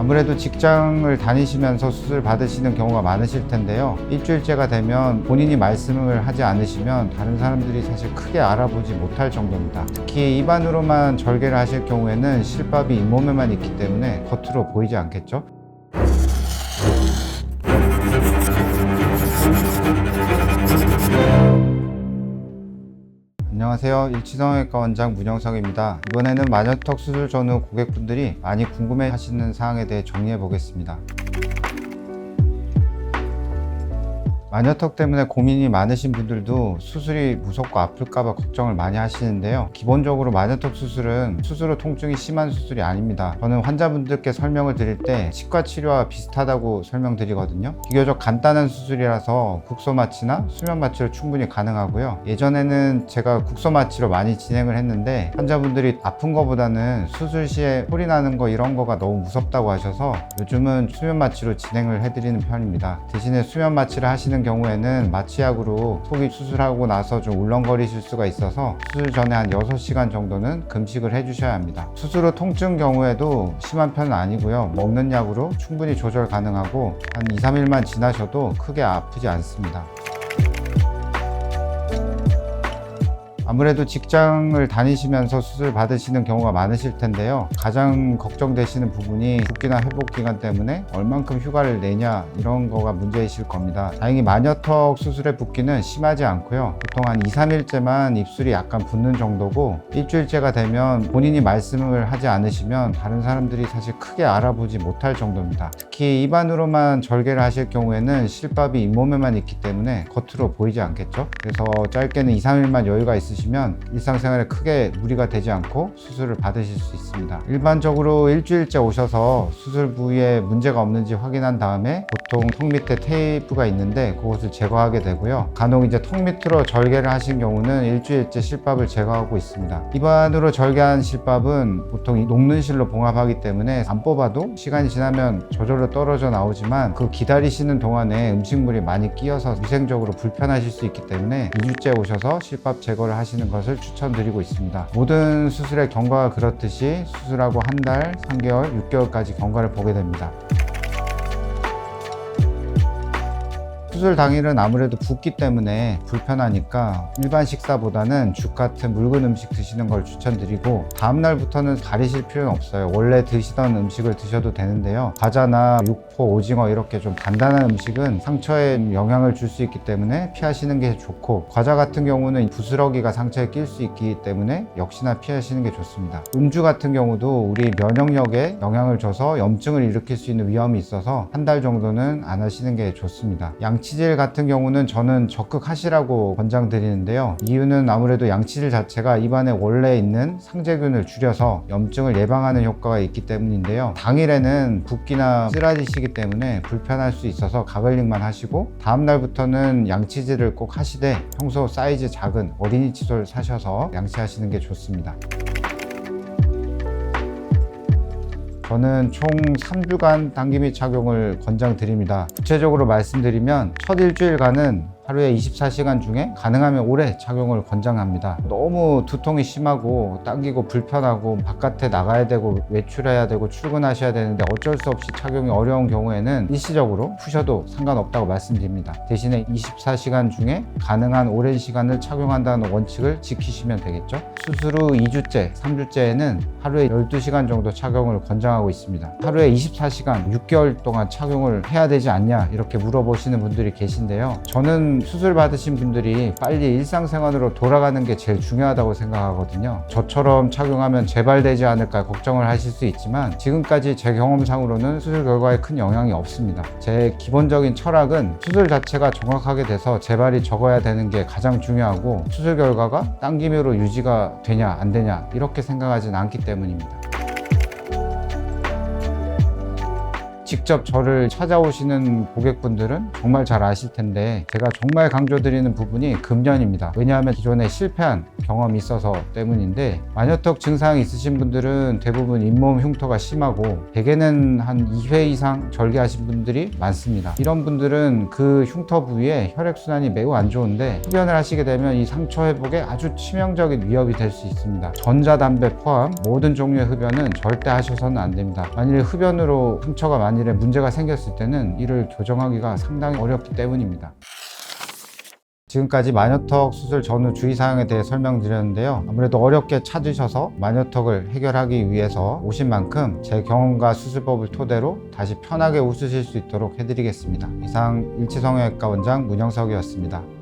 아무래도 직장을 다니시면서 수술 받으시는 경우가 많으실 텐데요. 일주일째가 되면 본인이 말씀을 하지 않으시면 다른 사람들이 사실 크게 알아보지 못할 정도입니다. 특히 입안으로만 절개를 하실 경우에는 실밥이 잇몸에만 있기 때문에 겉으로 보이지 않겠죠? 안녕하세요. 일치성형외과 원장 문영석입니다. 이번에는 마녀턱 수술 전후 고객분들이 많이 궁금해 하시는 사항에 대해 정리해 보겠습니다. 마녀턱 때문에 고민이 많으신 분들도 수술이 무섭고 아플까봐 걱정을 많이 하시는데요. 기본적으로 마녀턱 수술은 수술 후 통증이 심한 수술이 아닙니다. 저는 환자분들께 설명을 드릴 때 치과 치료와 비슷하다고 설명드리거든요. 비교적 간단한 수술이라서 국소 마취나 수면 마취로 충분히 가능하고요. 예전에는 제가 국소 마취로 많이 진행을 했는데 환자분들이 아픈 거보다는 수술 시에 소리 나는 거 이런 거가 너무 무섭다고 하셔서 요즘은 수면 마취로 진행을 해드리는 편입니다. 대신에 수면 마취를 하시는 경우에는 마취약으로 속이 수술하고 나서 좀 울렁거리실 수가 있어서 수술 전에 한 6시간 정도는 금식을 해주셔야 합니다. 수술 후 통증 경우에도 심한 편은 아니고요. 먹는 약으로 충분히 조절 가능하고 한 2-3일만 지나셔도 크게 아프지 않습니다. 아무래도 직장을 다니시면서 수술 받으시는 경우가 많으실 텐데요. 가장 걱정되시는 부분이 붓기나 회복 기간 때문에 얼만큼 휴가를 내냐 이런 거가 문제이실 겁니다. 다행히 마녀턱 수술의 붓기는 심하지 않고요. 보통 한 2-3일째만 입술이 약간 붓는 정도고 일주일째가 되면 본인이 말씀을 하지 않으시면 다른 사람들이 사실 크게 알아보지 못할 정도입니다. 특히 입안으로만 절개를 하실 경우에는 실밥이 잇몸에만 있기 때문에 겉으로 보이지 않겠죠. 그래서 짧게는 2-3일만 여유가 있으시면 일상생활에 크게 무리가 되지 않고 수술을 받으실 수 있습니다. 일반적으로 일주일째 오셔서 수술 부위에 문제가 없는지 확인한 다음에 보통 턱 밑에 테이프가 있는데 그것을 제거하게 되고요. 간혹 이제 턱 밑으로 절개를 하신 경우는 일주일째 실밥을 제거하고 있습니다. 입안으로 절개한 실밥은 보통 녹는 실로 봉합하기 때문에 안 뽑아도 시간이 지나면 저절로 떨어져 나오지만 그 기다리시는 동안에 음식물이 많이 끼어서 위생적으로 불편하실 수 있기 때문에 2주째 오셔서 실밥 제거를 하시는 것을 추천드리고 있습니다. 모든 수술의 경과가 그렇듯이 수술하고 한 달, 3개월, 6개월까지 경과를 보게 됩니다. 수술 당일은 아무래도 붓기 때문에 불편하니까 일반 식사보다는 죽 같은 묽은 음식 드시는 걸 추천드리고 다음날부터는 가리실 필요는 없어요. 원래 드시던 음식을 드셔도 되는데요. 과자나 육포, 오징어 이렇게 좀 단단한 음식은 상처에 영향을 줄 수 있기 때문에 피하시는 게 좋고 과자 같은 경우는 부스러기가 상처에 낄 수 있기 때문에 역시나 피하시는 게 좋습니다. 음주 같은 경우도 우리 면역력에 영향을 줘서 염증을 일으킬 수 있는 위험이 있어서 한 달 정도는 안 하시는 게 좋습니다. 양치질 같은 경우는 저는 적극 하시라고 권장드리는데요. 이유는 아무래도 양치질 자체가 입안에 원래 있는 상재균을 줄여서 염증을 예방하는 효과가 있기 때문인데요. 당일에는 붓기나 쓰라지시기 때문에 불편할 수 있어서 가글링만 하시고 다음날부터는 양치질을 꼭 하시되 평소 사이즈 작은 어린이 칫솔 사셔서 양치하시는 게 좋습니다. 저는 총 3주간 당기미 착용을 권장드립니다. 구체적으로 말씀드리면 첫 일주일간은 하루에 24시간 중에 가능하면 오래 착용을 권장합니다. 너무 두통이 심하고 당기고 불편하고 바깥에 나가야 되고 외출해야 되고 출근하셔야 되는데 어쩔 수 없이 착용이 어려운 경우에는 일시적으로 푸셔도 상관없다고 말씀드립니다. 대신에 24시간 중에 가능한 오랜 시간을 착용한다는 원칙을 지키시면 되겠죠. 수술 후 2주째, 3주째에는 하루에 12시간 정도 착용을 권장하고 있습니다. 하루에 24시간, 6개월 동안 착용을 해야 되지 않냐 이렇게 물어보시는 분들이 계신데요. 저는 수술 받으신 분들이 빨리 일상생활으로 돌아가는 게 제일 중요하다고 생각하거든요. 저처럼 착용하면 재발되지 않을까 걱정을 하실 수 있지만 지금까지 제 경험상으로는 수술 결과에 큰 영향이 없습니다. 제 기본적인 철학은 수술 자체가 정확하게 돼서 재발이 적어야 되는 게 가장 중요하고 수술 결과가 당김으로 유지가 되냐 안 되냐 이렇게 생각하진 않기 때문입니다. 직접 저를 찾아오시는 고객분들은 정말 잘 아실 텐데 제가 정말 강조드리는 부분이 금년입니다. 왜냐하면 기존에 실패한 경험이 있어서 때문인데, 마녀턱 증상이 있으신 분들은 대부분 잇몸 흉터가 심하고 대개는 한 2회 이상 절개하신 분들이 많습니다. 이런 분들은 그 흉터 부위에 혈액순환이 매우 안 좋은데 흡연을 하시게 되면 이 상처 회복에 아주 치명적인 위협이 될 수 있습니다. 전자담배 포함 모든 종류의 흡연은 절대 하셔서는 안 됩니다. 만일 흡연으로 상처가 만일에 문제가 생겼을 때는 이를 교정하기가 상당히 어렵기 때문입니다. 지금까지 마녀턱 수술 전후 주의사항에 대해 설명드렸는데요. 아무래도 어렵게 찾으셔서 마녀턱을 해결하기 위해서 오신 만큼 제 경험과 수술법을 토대로 다시 편하게 웃으실 수 있도록 해드리겠습니다. 이상 일치성형외과 원장 문영석이었습니다.